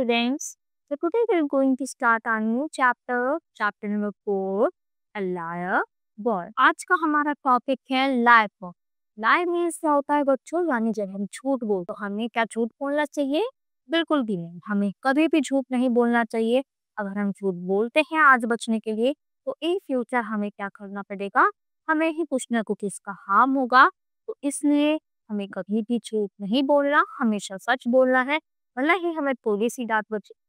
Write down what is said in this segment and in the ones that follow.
students. So today we're going to start our new chapter, chapter number 4, A Liar Boy. आज का हमारा topic है lie पर। lie means क्या होता है बच्चों, यानी जब हम झूठ बोलते तो हमें क्या झूठ बोलना चाहिए? बिल्कुल भी नहीं, हमें कभी भी झूठ नहीं बोलना चाहिए। अगर हम झूठ बोलते हैं आज बचने के लिए तो इन फ्यूचर हमें क्या करना पड़ेगा, हमें ही कुछ ना कुछ इसका हार्म होगा। तो इसलिए हमें कभी भी झूठ नहीं बोलना, हमेशा सच बोलना है। भले ही हमें थोड़ी सी डांट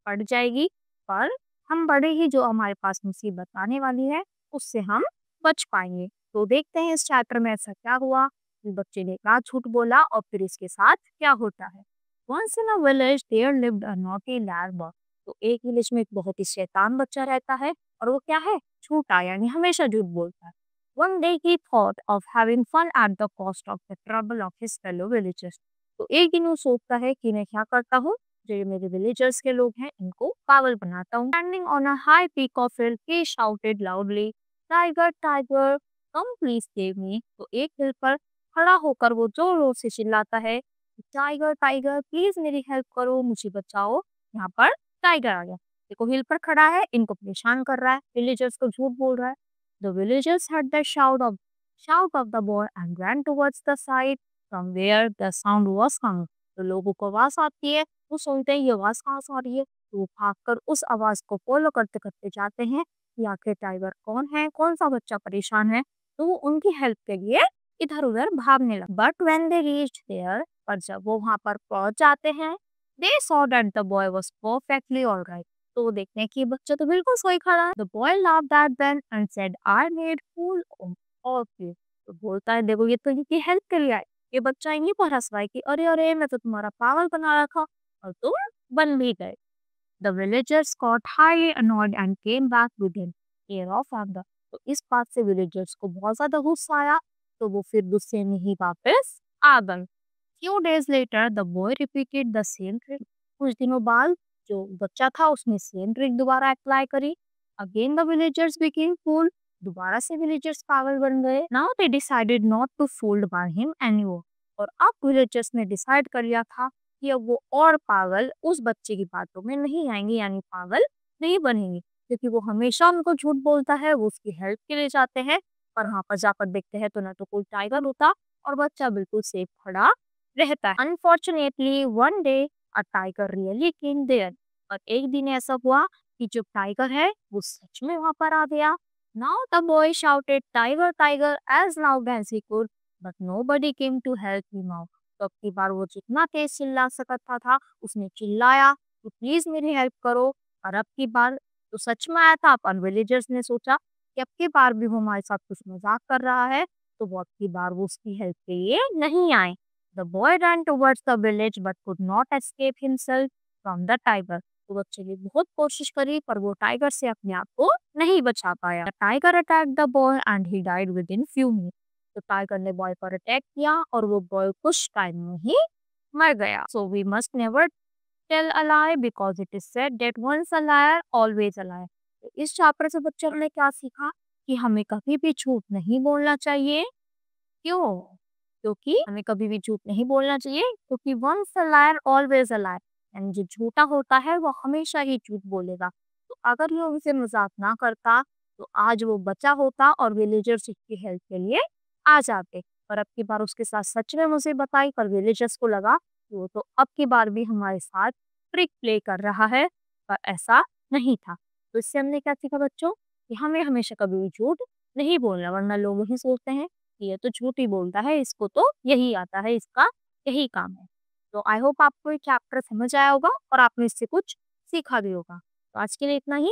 पड़ जाएगी, पर हम बड़े ही जो हमारे पास मुसीबत आने वाली है उससे हम बच पाएंगे। तो देखते हैं इस चैप्टर में ऐसा क्या हुआ, इस बच्चे ने क्या झूठ बोला और फिर इसके साथ क्या होता है। Once in a village there lived a naughty larva. तो एक विलेज में एक बहुत ही शैतान बच्चा रहता है और वो क्या है, झूठा, यानी हमेशा झूठ बोलता है। One day he thought of having fun at the cost of the trouble of his fellow villagers. तो एक दिन वो सोचता है कि मैं क्या करता हूँ, जो ये मेरे विलेजर्स के लोग हैं इनको पागल बनाता हूँ। Standing on a high peak of hill, he shouted loudly, "Tiger, tiger, come please save me." तो एक हिल पर खड़ा होकर वो जोर जोर से चिल्लाता है, टाइगर टाइगर प्लीज मेरी हेल्प करो, मुझे बचाओ, यहाँ पर टाइगर आ गया। देखो हिल पर खड़ा है, इनको परेशान कर रहा है, विलेजर्स को झूठ बोल रहा है। The villagers heard the shout of the boy and ran towards the side from where the sound was coming. तो लोगों को आवाज आती है, वो सुनते हैं ये आवाज कहाँ से आ रही है, तो वो भागकर उस आवाज को फॉलो करते करते जाते हैं कि आखिर टाइगर कौन है, कौन सा बच्चा परेशान है। तो वो उनकी हेल्प के लिए इधर उधर भागने लगे। But when they reached there, पर जब वो वहां पर पहुंच जाते हैं, they saw that the boy was perfectly alright. तो वो देखते हैं कि ये बच्चा तो बिल्कुल सही खड़ा है। The boy laughed at them and said, I made fool of you. तो बोलता है देखो ये तो इनकी हेल्प के लिए आए, ये बच्चा इन्हीं पर हंस रहा है कि अरे अरे मैं तो तुम्हारा पागल बना रखा और तुम बन भी गए। The villagers got highly annoyed and came back with him air of anger. तो इस बात से विलेजर्स को बहुत ज्यादा गुस्सा आया, तो वो फिर गुस्से में ही वापस आ गए। Few days later, the boy repeated the same trick. कुछ दिनों बाद जो बच्चा था उसने सेम ट्रिक दोबारा अप्लाई करी। Again the villagers became fool. दोबारा से विलेजर्स पागल बन गए। Now they decided not to fooled by him anymore. और अब विलेजर्स ने डिसाइड कर लिया था कि अब वो और पागल उस बच्चे की बातों में नहीं आएंगे, यानी पागल नहीं बनेंगे, क्योंकि वो हमेशा उनको झूठ बोलता है। वो उसकी हेल्प के लिए जाते हैं, पर वहां पर जाकर देखते हैं तो ना तो कोई टाइगर होता और बच्चा बिल्कुल सेफ खड़ा रहता है। Unfortunately one day a tiger really came there. और एक दिन ऐसा हुआ कि जो टाइगर है वो सच में वहां पर आ गया। Now the boy shouted tiger tiger as loud as he could, but nobody came to help him out. तो अब की बार वो जितना तेज चिल्ला सकता था उसने चिल्लाया कि प्लीज मेरी हेल्प करो। और अब की बार तो सच में आया था, पर विलेजर्स ने सोचा कि अब की बार भी वो हमारे साथ कुछ मजाक कर रहा है, तो वो अब की बार वो उसकी हेल्प के लिए नहीं आए। The boy ran towards the village but could not escape himself from the tiger. तो बच्चे ने बहुत कोशिश करी पर वो टाइगर से अपने आप को नहीं बचा पाया। The tiger attacked the boy and he died within few minutes. तो टाइगर ने बॉय पर अटैक किया और वो बॉय कुछ टाइम में ही मर गया। So we must never tell a lie because it is said that once a liar always a liar. तो इस चैप्टर से बच्चों ने क्या सीखा कि हमें कभी भी झूठ नहीं बोलना चाहिए। क्यों? क्योंकि हमें कभी भी झूठ नहीं बोलना चाहिए, क्योंकि once a liar always a liar, यानी जो झूठा होता है वो हमेशा ही झूठ बोलेगा। तो अगर ये उनसे मजाक ना करता तो आज वो बचा होता और विलेजर्स उसकी हेल्प के लिए आ जाते। पर अब की बार उसके साथ सच में मुझे बताई, पर विलेजर्स को लगा कि वो तो अब की बार भी हमारे साथ ट्रिक प्ले कर रहा है, पर ऐसा नहीं था। तो इससे हमने क्या सीखा बच्चों, कि हमें हमेशा कभी भी झूठ नहीं बोलना, वरना लोग वही सोचते हैं ये तो झूठ ही बोलता है, इसको तो यही आता है, इसका यही काम है। तो आई होप आपको ये चैप्टर समझ आया होगा और आपने इससे कुछ सीखा भी होगा। तो आज के लिए इतना ही।